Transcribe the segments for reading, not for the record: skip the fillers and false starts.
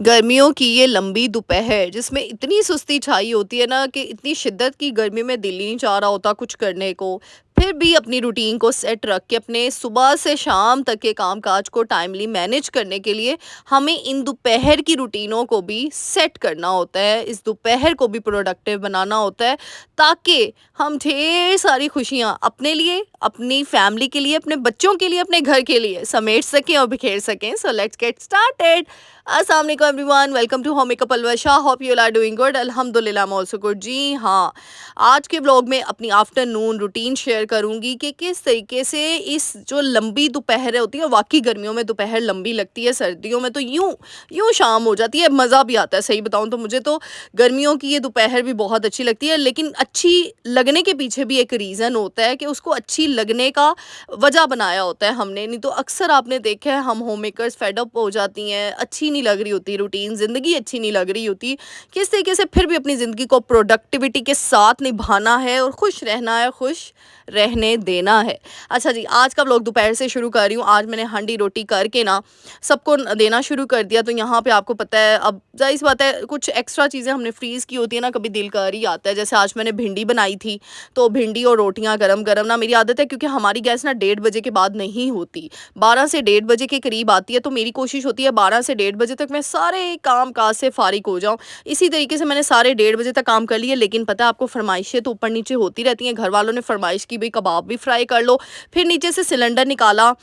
गर्मियों की ये लंबी दोपहर जिसमें इतनी सुस्ती छाई होती है ना कि इतनी शिद्दत की गर्मी में दिल ही नहीं चाह रहा होता कुछ करने को। फिर भी अपनी रूटीन को सेट रख के अपने सुबह से शाम तक के काम काज को टाइमली मैनेज करने के लिए हमें इन दोपहर की रूटीनों को भी सेट करना होता है, इस दोपहर को भी प्रोडक्टिव बनाना होता है, ताकि हम ढेर सारी खुशियाँ अपने लिए, अपनी फैमिली के लिए, अपने बच्चों के लिए, अपने घर के लिए समेट सकें और बिखेर सकें। So let's get started. अस्सलाम वालेकुम everyone, welcome to home makeup Alwasha. Hope you are doing good. अल्हम्दुलिल्लाह आई एम आल्सो गुड। जी हाँ, आज के ब्लॉग में अपनी आफ्टरनून रूटीन शेयर करूंगी कि किस तरीके से इस जो लंबी दोपहर होती है, वाकई गर्मियों में दोपहर लंबी लगती है, सर्दियों में तो यूं यूं शाम हो जाती है, मज़ा भी आता है। सही बताऊं तो मुझे तो गर्मियों की ये दोपहर भी बहुत अच्छी लगती है, लेकिन अच्छी लगने के पीछे भी एक रीज़न होता है कि उसको अच्छी लगने का वजह बनाया होता है हमने। नहीं तो अक्सर आपने देखा है हम होम मेकर्स फेड अप हो जाती हैं, अच्छी नहीं लग रही होती रूटीन, ज़िंदगी अच्छी नहीं लग रही होती। किस तरीके से फिर भी अपनी ज़िंदगी को प्रोडक्टिविटी के साथ निभाना है और खुश रहना है, खुश रहने देना है। अच्छा जी, आज का व्लॉग दोपहर से शुरू कर रही हूँ। आज मैंने हांडी रोटी करके ना सबको देना शुरू कर दिया। तो यहाँ पे आपको पता है, अब जाहिर सी बात है, कुछ एक्स्ट्रा चीज़ें हमने फ्रीज़ की होती है ना, कभी दिल कर ही आता है। जैसे आज मैंने भिंडी बनाई थी, तो भिंडी और रोटियां गरम गरम ना, मेरी आदत है क्योंकि हमारी गैस ना 1:30 बजे के बाद नहीं होती, 12 से 1:30 बजे के करीब आती है। तो मेरी कोशिश होती है 12 से 1:30 बजे तक मैं सारे काम काज से फारिग हो जाऊं। इसी तरीके से मैंने सारे 1:30 बजे तक काम कर लिए। लेकिन पता है आपको, फरमाइशें तो ऊपर नीचे होती रहती हैं। घर वालों ने फरमाइश की, भाई कबाब भी फ्राई कर लो। फिर नीचे से सिलेंडर निकाला,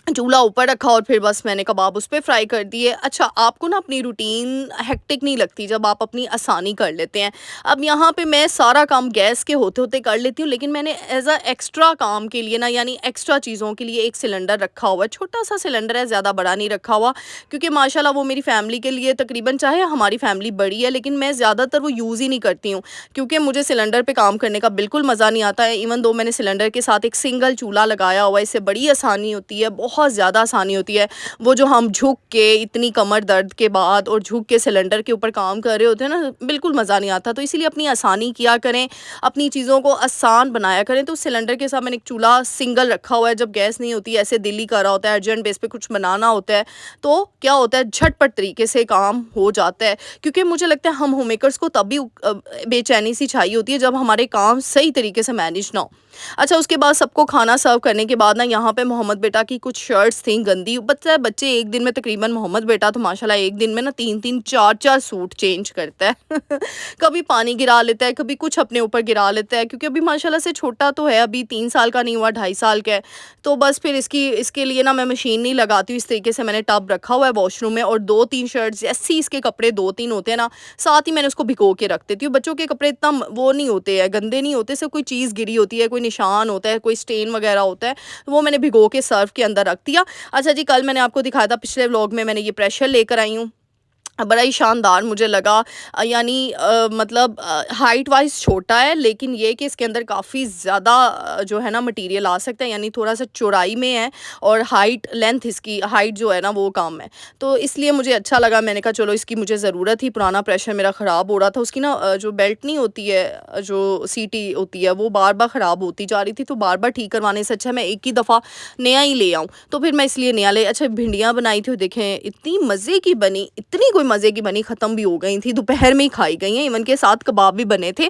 चूल्हा ऊपर रखा और फिर बस मैंने कबाब उस पे फ्राई कर दिए। अच्छा, आपको ना अपनी रूटीन हेक्टिक नहीं लगती जब आप अपनी आसानी कर लेते हैं। अब यहाँ पे मैं सारा काम गैस के होते होते कर लेती हूँ, लेकिन मैंने एज अ एक्स्ट्रा काम के लिए ना, यानी एक्स्ट्रा चीज़ों के लिए एक सिलेंडर रखा हुआ है। छोटा सा सिलेंडर है, ज़्यादा बड़ा नहीं रखा हुआ, क्योंकि माशाल्लाह वो मेरी फैमिली के लिए तकरीबन, चाहे हमारी फैमिली बड़ी है लेकिन मैं ज़्यादातर वो यूज़ ही नहीं करती हूँ, क्योंकि मुझे सिलेंडर पे काम करने का बिल्कुल मज़ा नहीं आता है। इवन दो मैंने सिलेंडर के साथ एक सिंगल चूल्हा लगाया हुआ है, इससे बड़ी आसानी होती है, बहुत ज़्यादा आसानी होती है। वो जो हम झुक के इतनी कमर दर्द के बाद और झुक के सिलेंडर के ऊपर काम कर रहे होते हैं ना, बिल्कुल मज़ा नहीं आता। तो इसीलिए अपनी आसानी किया करें, अपनी चीज़ों को आसान बनाया करें। तो सिलेंडर के साथ मैंने एक चूल्हा सिंगल रखा हुआ है। जब गैस नहीं होती, ऐसे दिल ही कर रहा होता है, अर्जेंट बेस पे कुछ बनाना होता है, तो क्या होता है, झटपट तरीके से काम हो जाता है। क्योंकि मुझे लगता है हम होम मेकर्स को तभी बेचैनी सी चाहिए होती है जब हमारे काम सही तरीके से मैनेज ना हो। अच्छा, उसके बाद सबको खाना सर्व करने के बाद ना, यहाँ पे मोहम्मद बेटा की कुछ शर्ट्स थी गंदी। बच्चा बच्चे एक दिन में तकरीबन, मोहम्मद बेटा तो माशाल्लाह एक दिन में ना 3-3 4-4 सूट चेंज करता है। कभी पानी गिरा लेता है, कभी कुछ अपने ऊपर गिरा लेता है, क्योंकि अभी माशाल्लाह से छोटा तो है, अभी 3 साल का नहीं हुआ, 2.5 साल का है। तो बस फिर इसके लिए ना मैं मशीन नहीं लगाती हूँ। इस तरीके से मैंने टब रखा हुआ है वॉशरूम में, और 2-3 शर्ट्स, जैसे इसके कपड़े 2-3 होते हैं ना, साथ ही मैंने उसको भिगो के रख देती हूँ। बच्चों के कपड़े इतना वो नहीं होते हैं, गंदे नहीं होते, सिर्फ कोई चीज़ गिरी होती है, कोई निशान होता है, कोई स्टेन वगैरह होता है, तो वो मैंने भिगो के सर्फ के अंदर रख दिया। अच्छा जी, कल मैंने आपको दिखाया था पिछले व्लॉग में, मैंने ये प्रेशर लेकर आई हूँ, बड़ा ही शानदार मुझे लगा। यानी मतलब हाइट वाइज छोटा है, लेकिन ये कि इसके अंदर काफ़ी ज़्यादा जो है ना मटेरियल आ सकता है, यानी थोड़ा सा चौड़ाई में है, और हाइट लेंथ, इसकी हाइट जो है ना वो कम है, तो इसलिए मुझे अच्छा लगा। मैंने कहा चलो, इसकी मुझे ज़रूरत ही, पुराना प्रेशर मेरा ख़राब हो रहा था। उसकी ना जो बेल्ट नहीं होती है, जो सीटी होती है, वो बार बार ख़राब होती जा रही थी, तो बार बार ठीक करवाने से अच्छा मैं एक ही दफ़ा नया ही ले आऊँ। तो फिर मैं इसलिए नया ले। अच्छा, भिंडियाँ बनाई थी, देखें इतनी मज़े की बनी, इतनी कोई मज़े की बनी, ख़त्म भी हो गई थी, दोपहर में ही खाई गई हैं। इवन के साथ कबाब भी बने थे,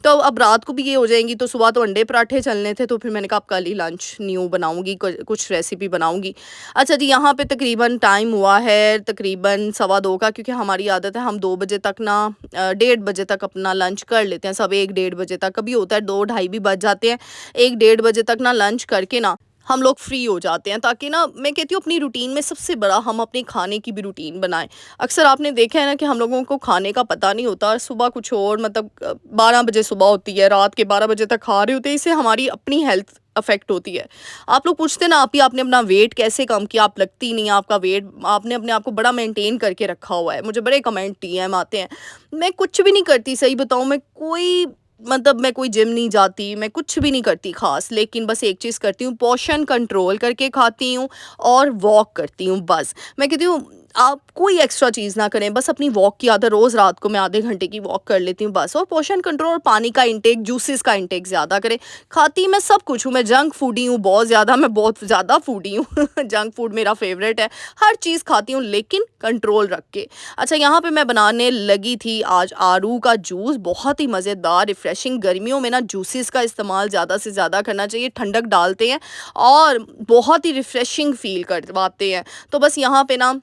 तो अब रात को भी ये हो जाएंगी। तो सुबह तो अंडे पराठे चलने थे, तो फिर मैंने कहा अब कल ही लंच न्यू बनाऊंगी, कुछ रेसिपी बनाऊंगी। अच्छा जी, यहाँ पे तकरीबन टाइम हुआ है तकरीबन 2:15 का, क्योंकि हमारी आदत है हम 2 बजे तक ना 1:30 बजे तक अपना लंच कर लेते हैं सब, 1-1:30 बजे तक। कभी होता है 2-2:30 भी बज जाते हैं। 1-1:30 बजे तक ना लंच करके ना हम लोग फ्री हो जाते हैं, ताकि ना, मैं कहती हूँ अपनी रूटीन में सबसे बड़ा हम अपने खाने की भी रूटीन बनाएं। अक्सर आपने देखा है ना कि हम लोगों को खाने का पता नहीं होता, सुबह कुछ और, मतलब 12 बजे सुबह होती है, रात के 12 बजे तक खा रहे होते हैं। इससे हमारी अपनी हेल्थ अफेक्ट होती है। आप लोग पूछते हैं ना, आप ही आपने अपना वेट कैसे कम किया, आप लगती नहीं, आपका वेट, आपने अपने आप को बड़ा मेंटेन करके रखा हुआ है। मुझे बड़े कमेंट डीएम आते हैं। मैं कुछ भी नहीं करती, सही बताऊँ, मैं कोई, मतलब मैं कोई जिम नहीं जाती, मैं कुछ भी नहीं करती ख़ास, लेकिन बस एक चीज़ करती हूँ, पोर्शन कंट्रोल करके खाती हूँ और वॉक करती हूँ बस। मैं कहती हूँ आप कोई एक्स्ट्रा चीज़ ना करें, बस अपनी वॉक की आदत, रोज़ रात को मैं आधे घंटे की वॉक कर लेती हूँ बस। और पोर्शन कंट्रोल और पानी का इंटेक, जूसेस का इंटेक ज़्यादा करें। खाती मैं सब कुछ हूँ, मैं जंक फूडी हूँ बहुत ज़्यादा, मैं बहुत ज़्यादा फूडी हूँ जंक फूड मेरा फ़ेवरेट है। हर चीज़ खाती हूँ लेकिन कंट्रोल रख के। अच्छा, यहाँ पे मैं बनाने लगी थी आज आड़ू का जूस, बहुत ही मज़ेदार रिफ्रेशिंग। गर्मियों में ना जूसेस का इस्तेमाल ज़्यादा से ज़्यादा करना चाहिए, ठंडक डालते हैं और बहुत ही रिफ्रेशिंग फ़ील करवाते हैं। तो बस यहाँ पे ना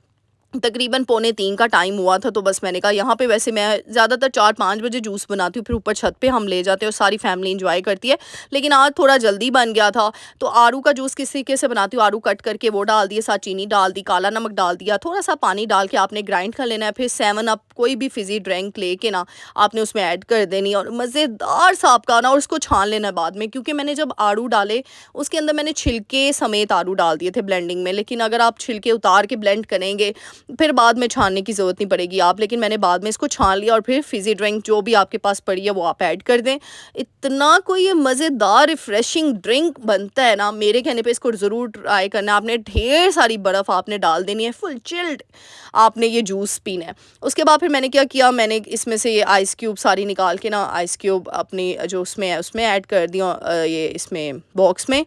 तकरीबन पौने 3 का टाइम हुआ था, तो बस मैंने कहा यहाँ पे वैसे मैं ज़्यादातर 4-5 बजे जूस बनाती हूँ, फिर ऊपर छत पे हम ले जाते हैं और सारी फैमिली एंजॉय करती है। लेकिन आज थोड़ा जल्दी बन गया था, तो आड़ू का जूस किस तरीके से बनाती हूँ, आड़ू कट करके वो डाल दिए, साथ चीनी डाल दी, काला नमक डाल दिया, थोड़ा-सा पानी डाल के आपने ग्राइंड कर लेना है। फिर 7 अप कोई भी फ़िज़ी ड्रिंक लेके ना आपने उसमें ऐड कर देनी है और मज़ेदार सा आपका ना, और उसको छान लेना है बाद में, क्योंकि मैंने जब आड़ू डाले उसके अंदर मैंने छिलके समेत आड़ू डाल दिए थे ब्लेंडिंग में। लेकिन अगर आप छिलके उतार के ब्लेंड करेंगे फिर बाद में छानने की ज़रूरत नहीं पड़ेगी आप, लेकिन मैंने बाद में इसको छान लिया और फिर फ़िज़ी ड्रिंक जो भी आपके पास पड़ी है वो आप ऐड कर दें। इतना कोई ये मज़ेदार रिफ़्रेशिंग ड्रिंक बनता है ना, मेरे कहने पे इसको ज़रूर ट्राई करना है। आपने ढेर सारी बर्फ़ आपने डाल देनी है, फुल चिल्ड आपने ये जूस पीना है। उसके बाद फिर मैंने क्या किया, मैंने इसमें से ये आइस क्यूब सारी निकाल के ना, आइस क्यूब अपनी जो उसमें है उसमें ऐड कर दिया, ये इसमें बॉक्स में।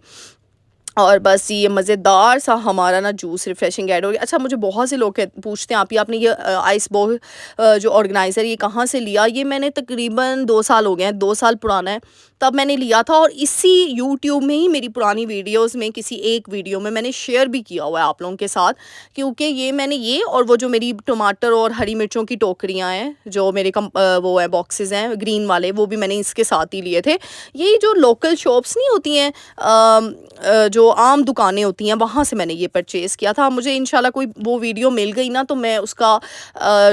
और बस ये मज़ेदार सा हमारा ना जूस रिफ्रेशिंग ऐड हो गया। अच्छा, मुझे बहुत से लोग पूछते हैं, आप ये आपने ये आइस बॉल जो ऑर्गेनाइज़र ये कहाँ से लिया? ये मैंने तकरीबन 2 साल हो गए हैं, 2 साल पुराना है, तब मैंने लिया था। और इसी यूट्यूब में ही मेरी पुरानी वीडियोज़ में किसी एक वीडियो में मैंने शेयर भी किया हुआ है आप लोगों के साथ, क्योंकि ये मैंने ये और वो जो मेरी टमाटर और हरी मिर्चों की टोकरियाँ हैं, जो मेरे वो हैं बॉक्सेस हैं ग्रीन वाले, वो भी मैंने इसके साथ ही लिए थे। ये जो लोकल शॉप्स नहीं होती हैं, जो आम दुकानें होती हैं, वहाँ से मैंने ये परचेज़ किया था। मुझे इंशाल्लाह कोई वो वीडियो मिल गई ना, तो मैं उसका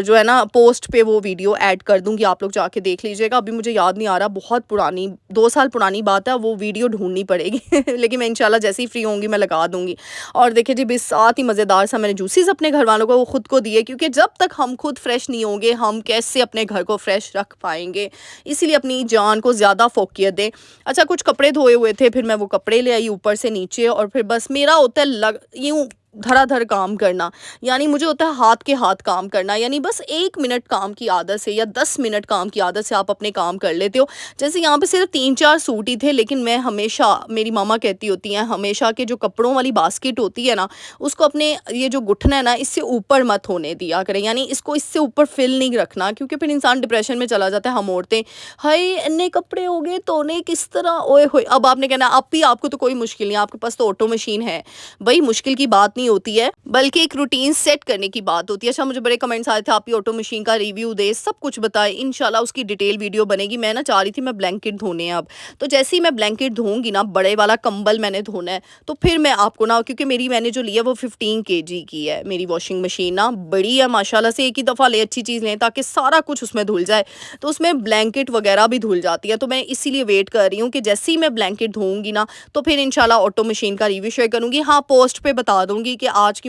जो है ना पोस्ट पे वो वीडियो ऐड कर दूँगी, आप लोग जाके देख लीजिएगा। अभी मुझे याद नहीं आ रहा, बहुत पुरानी 2 साल पुरानी बात है, वो वीडियो ढूँढनी पड़ेगी लेकिन मैं इंशाल्लाह जैसे ही फ्री होंगी मैं लगा दूँगी। और देखिए जी, भी साथ ही मज़ेदार सा मैंने जूसेस अपने घर वालों को, वो खुद को दिए, क्योंकि जब तक हम खुद फ्रेश नहीं होंगे हम कैसे अपने घर को फ्रेश रख पाएँगे। इसीलिए अपनी जान को ज़्यादा फ़ोकियत दें। अच्छा, कुछ कपड़े धोए हुए थे, फिर मैं वो कपड़े ले आई ऊपर से नीचे, और फिर बस मेरा होता है यूँ धड़ाधड़ काम करना, यानी मुझे होता है हाथ के हाथ काम करना, यानी बस 1 मिनट काम की आदत से या 10 मिनट काम की आदत से आप अपने काम कर लेते हो। जैसे यहाँ पे सिर्फ 3-4 सूट ही थे, लेकिन मैं हमेशा, मेरी मामा कहती होती हैं हमेशा, कि जो कपड़ों वाली बास्केट होती है ना, उसको अपने ये जो घुटना है ना, इससे ऊपर मत होने दिया करें, यानी इसको इससे ऊपर फिल नहीं रखना, क्योंकि फिर इंसान डिप्रेशन में चला जाता है। हम औरतें, हाय इतने कपड़े हो गए धोने किस तरह, ओए होए। अब आपने कहना आपको तो कोई मुश्किल नहीं, आपके पास तो ऑटो मशीन है। भाई मुश्किल की बात नहीं होती है, बल्कि एक रूटीन सेट करने की बात होती है। अच्छा, मुझे बड़े कमेंट्स आए थे, आप ये ऑटो मशीन का रिव्यू दे, सब कुछ बताए। इंशाल्लाह उसकी डिटेल वीडियो बनेगी। मैं ना चाह रही थी मैं ब्लैंकेट धोने हैं अब, तो जैसे ही मैं ब्लैंकेट धोऊंगी ना, बड़े वाला कंबल मैंने धोना है, तो फिर मैं आपको ना, क्योंकि मैंने जो लिया वो 15 केजी की है, मेरी वॉशिंग मशीन ना बड़ी है माशाल्लाह से। एक ही दफ़ा ले, अच्छी चीज़ लें ताकि सारा कुछ उसमें धुल जाए, तो उसमें ब्लैंकेट वगैरह भी धुल जाती है। तो मैं इसीलिए वेट कर रही हूँ कि जैसे ही मैं ब्लैंकेट धोऊंगी ना, तो फिर इंशाल्लाह ऑटो मशीन का रिव्यू शेयर करूँगी। हाँ, पोस्ट पे बता दूँगी कि आज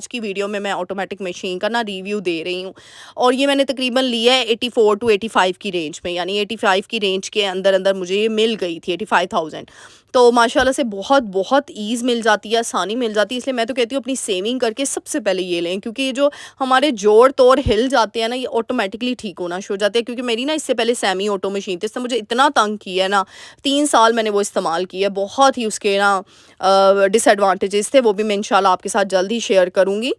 की वीडियो में मैं ऑटोमेटिक मशीन का ना रिव्यू दे रही हूँ। और ये मैंने तकरीबन लिया है 84 टू 85 की रेंज में, यानी 85 की रेंज के अंदर मुझे ये मिल गई थी, 85,000। तो माशाल्लाह से बहुत ईज़ मिल जाती है, आसानी मिल जाती है। इसलिए मैं तो कहती हूँ अपनी सेविंग करके सबसे पहले ये लें, क्योंकि ये जो हमारे जोड़ तोड़ हिल जाते हैं ना, ये ऑटोमेटिकली ठीक होना शुरू हो जाते हैं। क्योंकि मेरी ना इससे पहले सेमी ऑटो मशीन थी, इसने मुझे इतना तंग किया है ना, 3 साल मैंने वो इस्तेमाल किया है। बहुत ही उसके ना डिसएडवांटेजेस थे, वो भी मैं इंशाल्लाह आपके साथ जल्द ही शेयर करूँगी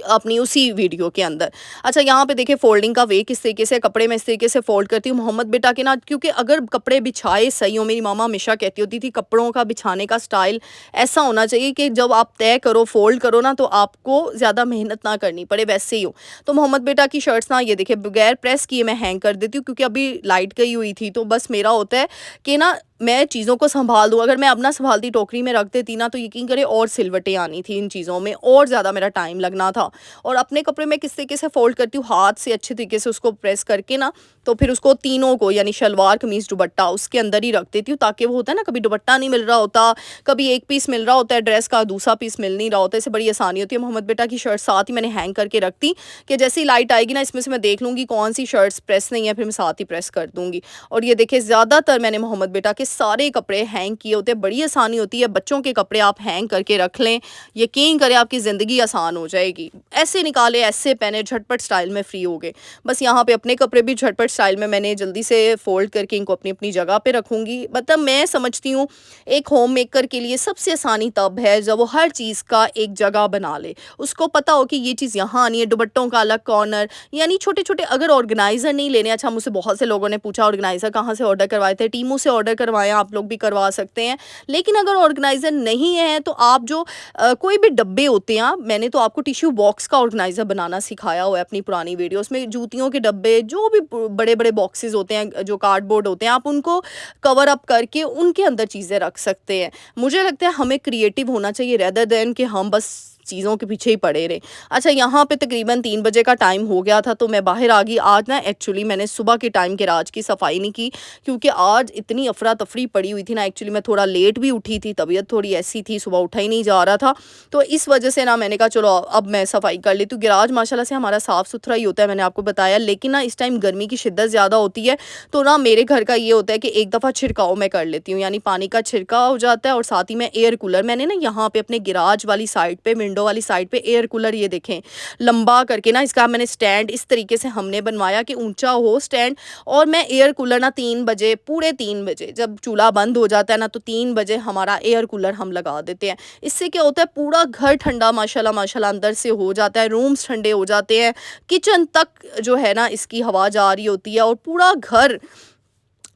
अपनी उसी वीडियो के अंदर। अच्छा, यहाँ पे देखिए फोल्डिंग का वे किस तरीके से, कपड़े मैं इस तरीके से फोल्ड करती हूँ मोहम्मद बेटा के ना, क्योंकि अगर कपड़े बिछाए सही हो, मेरी मामा हमेशा कहती होती थी कपड़ों का बिछाने का स्टाइल ऐसा होना चाहिए कि जब आप तय करो, फोल्ड करो ना, तो आपको ज़्यादा मेहनत ना करनी पड़े, वैसे ही हो। तो मोहम्मद बेटा की शर्ट्स ना, ये देखिए बगैर प्रेस किए मैं हैंग कर देती हूँ, क्योंकि अभी लाइट गई हुई थी, तो बस मेरा होता है कि ना मैं चीज़ों को संभाल दूँ। अगर मैं अब ना संभालती टोकरी में रख देती ना, तो यकीन करें और सिलवटें आनी थी इन चीज़ों में, और ज़्यादा मेरा टाइम लगना था। और अपने कपड़े में किस तरीके से फ़ोल्ड करती हूँ, हाथ से अच्छे तरीके से उसको प्रेस करके ना, तो फिर उसको तीनों को, यानी शलवार कमीज़ दुपट्टा उसके अंदर ही रख देती हूँ, ताकि वो होता है ना, कभी दुपट्टा नहीं मिल रहा होता, कभी एक पीस मिल रहा होता है ड्रेस का, दूसरा पीस मिल नहीं रहा होता, इससे बड़ी आसानी होती है। मोहम्मद बेटा की शर्ट साथ ही मैंने हैंग करके रखती, कि जैसे ही लाइट आएगी ना, इसमें से मैं देख लूँगी कौन सी शर्ट्स प्रेस नहीं है, फिर मैं साथ ही प्रेस कर दूँगी। और ये देखिए ज़्यादातर मैंने मोहम्मद बेटा के सारे कपड़े हैंग किए होते हैं, बड़ी आसानी होती है। बच्चों के कपड़े आप हैंग करके रख लें, यकीन करें आपकी ज़िंदगी आसान हो जाएगी। ऐसे निकाले, ऐसे पहने, झटपट स्टाइल में फ्री हो गए। बस यहाँ पे अपने कपड़े भी झटपट स्टाइल में मैंने जल्दी से फ़ोल्ड करके इनको अपनी-अपनी जगह पे रखूँगी। मतलब मैं समझती हूँ एक होम मेकर के लिए सबसे आसानी तब है जब वो हर चीज़ का एक जगह बना ले। उसको पता हो कि ये चीज़ यहाँ आनी है, दुपट्टों का अलग कॉर्नर, यानी छोटे-छोटे अगर ऑर्गेनाइज़र नहीं लेने। अच्छा, मुझसे बहुत से लोगों ने पूछा ऑर्गेनाइज़र कहाँ से ऑर्डर करवाए थे? टीमू से ऑर्डर करवाएँ, आप लोग भी करवा सकते हैं। लेकिन अगर ऑर्गेनाइज़र नहीं है तो आप जो कोई भी डब्बे होते हैं, मैंने तो आपको टिश्यू बॉक्स का ऑर्गेनाइज़र बनाना सिखाया हुआ है अपनी पुरानी वीडियोज़ में। जूतियों के डब्बे, जो भी बड़े-बड़े बॉक्सेस होते हैं, जो कार्डबोर्ड होते हैं, आप उनको कवर अप करके उनके अंदर चीज़ें रख सकते हैं। मुझे लगता है हमें क्रिएटिव होना चाहिए रेदर देन कि हम बस चीज़ों के पीछे ही पड़े रहें। अच्छा, यहाँ पे तकरीबन 3 बजे का टाइम हो गया था तो मैं बाहर आ गई। आज ना एक्चुअली मैंने सुबह के टाइम गैराज की सफाई नहीं की, क्योंकि आज इतनी अफरा-तफरी पड़ी हुई थी ना। एक्चुअली मैं थोड़ा लेट भी उठी थी, तबीयत थोड़ी ऐसी थी, सुबह उठा ही नहीं जा रहा था। तो इस वजह से ना मैंने कहा चलो अब मैं सफाई कर लेती हूँ। गैराज माशाल्लाह से हमारा साफ़-सुथरा ही होता है, मैंने आपको बताया। लेकिन ना इस टाइम गर्मी की शिद्दत ज़्यादा होती है, तो ना मेरे घर का ये होता है कि एक दफ़ा छिड़काव मैं कर लेती हूँ, यानी पानी का छिड़काव हो जाता है। और साथ ही में एयर कूलर मैंने ना यहाँ पे अपने गैराज वाली साइड पे, विंडो वाली साइड पे एयर कूलर, ये देखें लंबा करके ना, इसका मैंने स्टैंड इस तरीके से हमने बनवाया कि ऊंचा हो स्टैंड। और मैं एयर कूलर ना 3 बजे, पूरे 3 बजे जब चूल्हा बंद हो जाता है ना, तो 3 बजे हमारा एयर कूलर हम लगा देते हैं। इससे क्या होता है, पूरा घर ठंडा माशाल्लाह माशाल्लाह अंदर से हो जाता है, रूम्स ठंडे हो जाते हैं, किचन तक जो है ना इसकी हवा जा रही होती है और पूरा घर।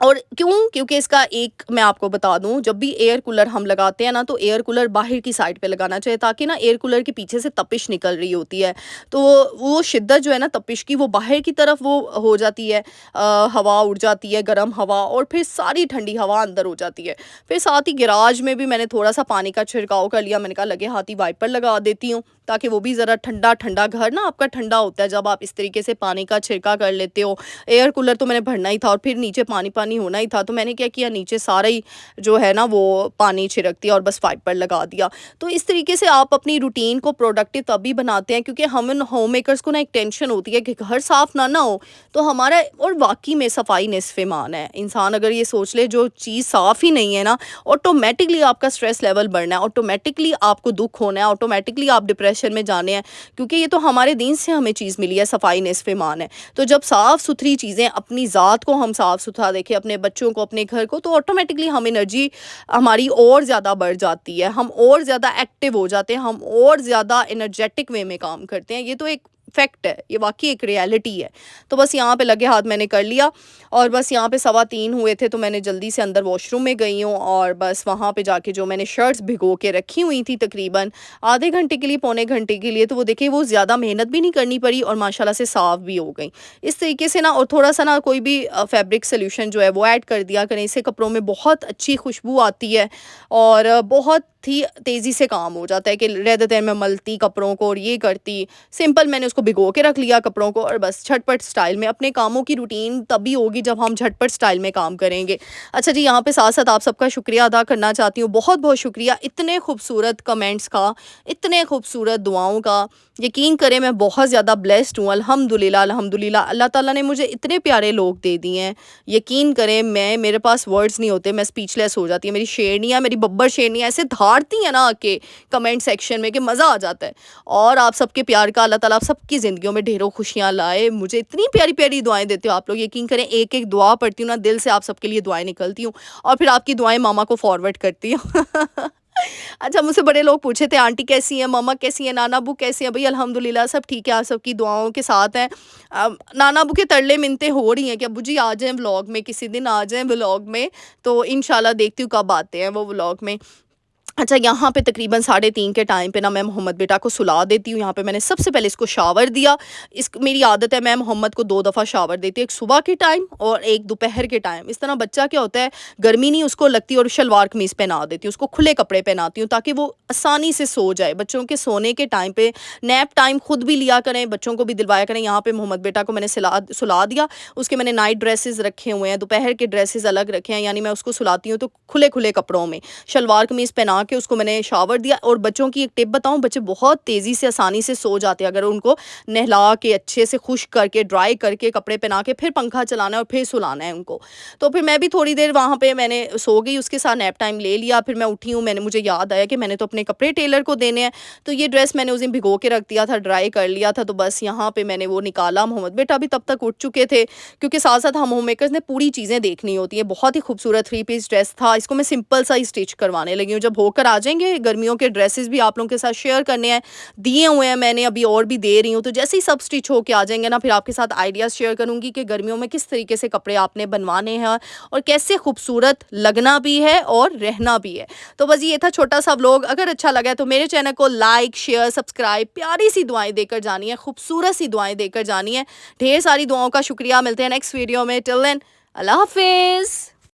और क्यों? क्योंकि इसका एक मैं आपको बता दूँ, जब भी एयर कूलर हम लगाते हैं ना, तो एयर कूलर बाहर की साइड पे लगाना चाहिए, ताकि ना एयर कूलर के पीछे से तपिश निकल रही होती है, तो वो शिद्दत जो है ना तपिश की, वो बाहर की तरफ वो हो जाती है, हवा उड़ जाती है, गर्म हवा, और फिर सारी ठंडी हवा अंदर हो जाती है। फिर साथ ही गैराज में भी मैंने थोड़ा-सा पानी का छिड़काव कर लिया। मैंने कहा लगे हाथ ही वाइपर लगा देती हूँ, ताकि वो भी ज़रा ठंडा-ठंडा, घर ना आपका ठंडा होता है जब आप इस तरीके से पानी का छिड़काव कर लेते हो। एयर कूलर तो मैंने भरना ही था और फिर नीचे पानी-पानी होना ही था, तो मैंने क्या किया, नीचे सारा ही जो है ना वो पानी छिड़क दिया और बस वाइपर लगा दिया। तो इस तरीके से आप अपनी रूटीन को प्रोडक्टिव तभी बनाते हैं, क्योंकि हम होम मेकर्स को ना एक टेंशन होती है कि घर साफ ना हो तो हमारा, और वाक़ई में सफाई निस्फ़े ईमान है। इंसान अगर ये सोच ले जो चीज़ साफ़ ही नहीं है ना, ऑटोमैटिकली आपका स्ट्रेस लेवल बढ़ना है, ऑटोमैटिकली आपको दुःख होना है, ऑटोमैटिकली आप डिप्रेशन में जाने हैं, क्योंकि ये तो हमारे दीन से हमें चीज़ मिली है, सफाई निस्फ़े ईमान है। तो जब साफ़-सुथरी चीज़ें, अपनी ज़ात को हम साफ़-सुथरा देखें, अपने बच्चों को, अपने घर को, तो ऑटोमैटिकली हम एनर्जी हमारी और ज़्यादा बढ़ जाती है, हम और ज़्यादा एक्टिव हो जाते हैं, हम और ज़्यादा एनर्जेटिक वे में काम करते हैं। ये तो एक फैक्ट है, ये वाक़ई एक रियलिटी है। तो बस यहाँ पे लगे हाथ मैंने कर लिया, और बस यहाँ पे 3:15 हुए थे, तो मैंने जल्दी से अंदर वॉशरूम में गई हूँ, और बस वहाँ पे जाके जो मैंने शर्ट्स भिगो के रखी हुई थी तकरीबन आधे घंटे के लिए, पौने घंटे के लिए, तो वो देखिए वो ज़्यादा मेहनत भी नहीं करनी पड़ी और माशाल्लाह से साफ़ भी हो गई। इस तरीके से ना, और थोड़ा-सा ना कोई भी फैब्रिक सॉल्यूशन जो है वो ऐड कर दिया करें, इससे कपड़ों में बहुत अच्छी खुशबू आती है और बहुत ही तेज़ी से काम हो जाता है, कि रेदर देन मैं मलती कपड़ों को और ये करती, सिंपल मैंने उसको भिगो के रख लिया कपड़ों को, और बस झटपट स्टाइल में अपने कामों की रूटीन तभी होगी जब हम झटपट स्टाइल में काम करेंगे। अच्छा जी, यहाँ पे साथ-साथ आप सबका शुक्रिया अदा करना चाहती हूँ, बहुत-बहुत शुक्रिया इतने खूबसूरत कमेंट्स का, इतने खूबसूरत दुआओं का। यकीन करें मैं बहुत ज़्यादा ब्लेस्ड हूँ, अल्हम्दुलिल्लाह अल्हम्दुलिल्लाह। अल्लाह ताला ने मुझे इतने प्यारे लोग दे दिए हैं, यकीन करें मेरे पास वर्ड्स नहीं होते, मैं स्पीचलेस हो जाती है। मेरी शेरनियाँ, मेरी बब्बर शेरनियाँ ऐसे धारती हैं ना आके कमेंट सेक्शन में कि मज़ा आ जाता है। और आप सबके प्यार का अल्लाह ताला आप सबकी ज़िंदगियों में ढेरों खुशियाँ लाए। मुझे इतनी प्यारी-प्यारी दुआएँ देते हो आप लोग, यकीन करें एक-एक दुआ पढ़ती हूँ ना, दिल से आप सबके लिए दुआएँ निकलती हूँ, और फिर आपकी दुआएँ मामा को फॉरवर्ड करती हूँ। अच्छा, मुझसे बड़े लोग पूछे थे आंटी कैसी हैं, मम्मा कैसी हैं, नाना अबू कैसे हैं? भई अल्हम्दुलिल्लाह सब ठीक है, आप सबकी दुआओं के साथ हैं। नाना अबू के तरले मिन्नतें हो रही हैं कि अब्बू जी आ जाएँ व्लॉग में, किसी दिन आ जाएँ व्लॉग में, तो इंशाल्लाह देखती हूँ कब आते हैं वो व्लॉग में। अच्छा, यहाँ पे तकरीबन 3:30 के टाइम पे ना मैं मोहम्मद बेटा को सुला देती हूँ। यहाँ पे मैंने सबसे पहले इसको शावर दिया। मेरी आदत है, मैं मोहम्मद को 2 दफ़ा शावर देती हूँ, एक सुबह के टाइम और एक दोपहर के टाइम। इस तरह बच्चा क्या होता है, गर्मी नहीं उसको लगती, और शलवार कमीज़ पहना देती हूँ, उसको खुले कपड़े पहनाती हूँ ताकि वो आसानी से सो जाए। बच्चों के सोने के टाइम पे नैप टाइम खुद भी लिया करें, बच्चों को भी दिलवाया करें। यहाँ पे मोहम्मद बेटा को मैंने सुला दिया, उसके मैंने नाइट ड्रेसेस रखे हुए हैं, दोपहर के ड्रेसेस अलग रखे हैं, यानी मैं उसको सुलाती हूँ तो खुले-खुले कपड़ों में, शलवार कमीज़ पहना बना के उसको मैंने शावर दिया। और बच्चों की एक टिप बताऊँ, बच्चे बहुत तेज़ी से आसानी से सो जाते हैं अगर उनको नहला के अच्छे से खुश्क करके ड्राई करके कपड़े पहना के फिर पंखा चलाना है और फिर सुलाना है उनको। तो फिर मैं भी थोड़ी देर वहाँ पे मैंने सो गई, उसके साथ नैप टाइम ले लिया। फिर मैं उठी हूँ, मैंने मुझे याद आया कि मैंने तो अपने कपड़े टेलर को देने हैं। तो ये ड्रेस मैंने उस दिन भिगो के रख दिया था, ड्राई कर लिया था, तो बस यहाँ पे मैंने वो निकाला। मोहम्मद बेटा भी तब तक उठ चुके थे, क्योंकि साथ-साथ हम होम मेकर्स ने पूरी चीज़ें देखनी होती हैं। बहुत ही खूबसूरत 3 पीस ड्रेस था, इसको मैं सिंपल सा ही स्टिच करवाने लगी हूँ। जब होकर आ जाएँगे, गर्मियों के ड्रेसेस भी आप लोगों के साथ शेयर करने हैं, दिए हुए हैं मैंने, अभी और भी दे रही हूँ। तो जैसे ही सब स्टिच होके आ जाएँगे ना, फिर आपके साथ आइडियाज़ शेयर करूँगी कि गर्मियों में किस तरीके से कपड़े आपने बनवाने हैं और कैसे खूबसूरत लगना भी है और रहना भी है। तो बस ये था छोटा-सा व्लॉग। अगर अच्छा लगा है तो मेरे चैनल को लाइक, शेयर, सब्सक्राइब, प्यारी-सी दुआएँ देकर जानी है, खूबसूरत-सी दुआएँ देकर जानी है। ढेर सारी दुआओं का शुक्रिया। मिलते हैं नेक्स्ट वीडियो में। टिल देन, अल्लाह हाफ़िज़।